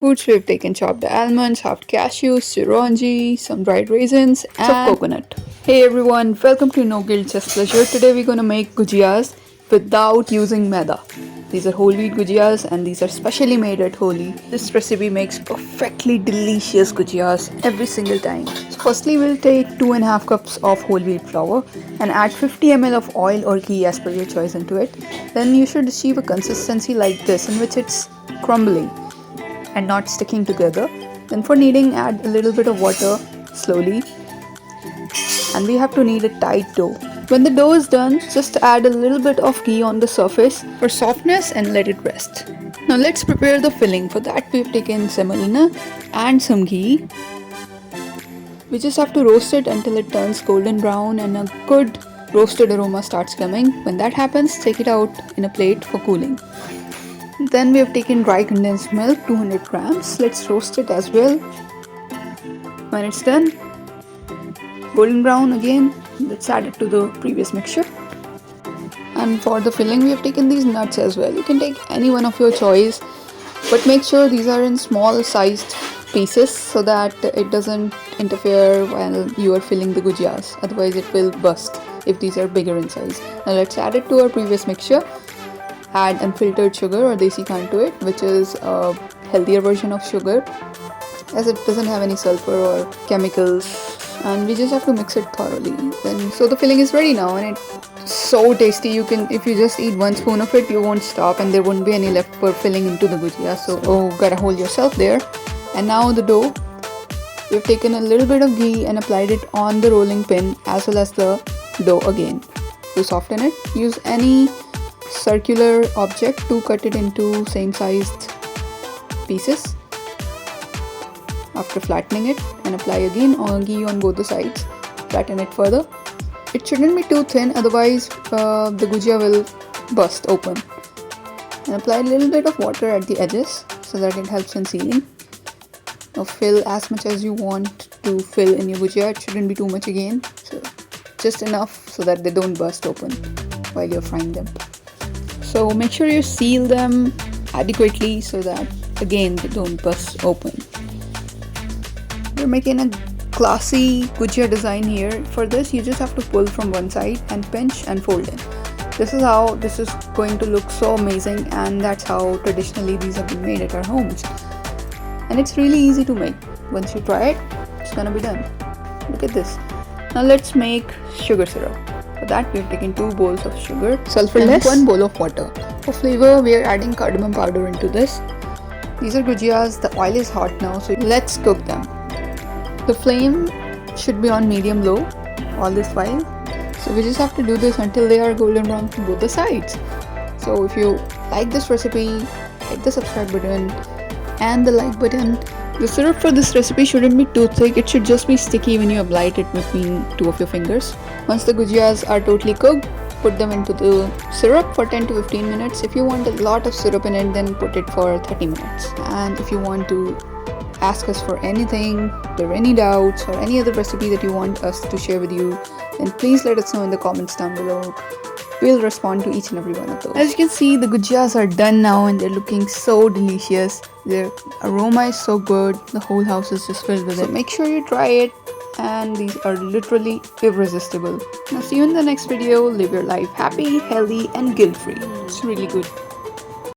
Foods we've taken chopped almonds, half cashews, chironji, some dried raisins, and some coconut. Hey everyone, welcome to No Guilt Just Pleasure. Today we're gonna make gujiyas without using maida. These are whole wheat gujiyas and these are specially made at Holi. This recipe makes perfectly delicious gujiyas every single time. So firstly we'll take 2.5 cups of whole wheat flour and add 50 ml of oil or ghee as per your choice into it. Then you should achieve a consistency like this in which it's crumbling and not sticking together. Then for kneading, add a little bit of water slowly, and we have to knead a tight dough. When the dough is done, just add a little bit of ghee on the surface for softness and let it rest. Now let's prepare the filling. For that we've taken semolina and some ghee. We just have to roast it until it turns golden brown and a good roasted aroma starts coming. When that happens, take it out in a plate for cooling. Then we have taken dry condensed milk, 200 grams. Let's roast it as well. When it's done, golden brown again, let's add it to the previous mixture. And for the filling, we have taken these nuts as well. You can take any one of your choice, but make sure these are in small sized pieces so that it doesn't interfere while you are filling the gujiyas. Otherwise, it will bust if these are bigger in size. Now let's add it to our previous mixture. Add unfiltered sugar or desi khan to it, which is a healthier version of sugar as it doesn't have any sulfur or chemicals, and we just have to mix it thoroughly. Then so the filling is ready now and it's so tasty. You can, if you just eat one spoon of it, you won't stop and there won't be any left for filling into the gujiya. So gotta hold yourself there. And now the dough, we've taken a little bit of ghee and applied it on the rolling pin as well as the dough again. To soften it, use any circular object to cut it into same sized pieces. After flattening it, and apply again ghee on both the sides. Flatten it further. It shouldn't be too thin, otherwise the gujiya will bust open. And apply a little bit of water at the edges so that it helps in sealing. Now fill as much as you want to fill in your gujiya. It shouldn't be too much again, so just enough so that they don't bust open while you're frying them. So make sure you seal them adequately so that again they don't bust open. We're making a classy gujiya design here. For this you just have to pull from one side and pinch and fold in. This is how this is going to look so amazing, and that's how traditionally these have been made at our homes. And it's really easy to make. Once you try it, it's gonna be done. Look at this. Now let's make sugar syrup. For that, we have taken 2 bowls of sugar, sulfurless, and 1 bowl of water. For flavor, we are adding cardamom powder into this. These are gujiyas. The oil is hot now, so let's cook them. The flame should be on medium-low all this while. So we just have to do this until they are golden brown from both the sides. So if you like this recipe, hit the subscribe button and the like button. The syrup for this recipe shouldn't be too thick, it should just be sticky when you apply it between 2 of your fingers. Once the gujiyas are totally cooked, put them into the syrup for 10 to 15 minutes. If you want a lot of syrup in it, then put it for 30 minutes. And if you want to ask us for anything, if there are any doubts or any other recipe that you want us to share with you, then please let us know in the comments down below. We'll respond to each and every one of those. As you can see, the gujiyas are done now and they're looking so delicious. Their aroma is so good. The whole house is just filled with it. So make sure you try it, and these are literally irresistible. Now see you in the next video. Live your life happy, healthy and guilt-free. It's really good.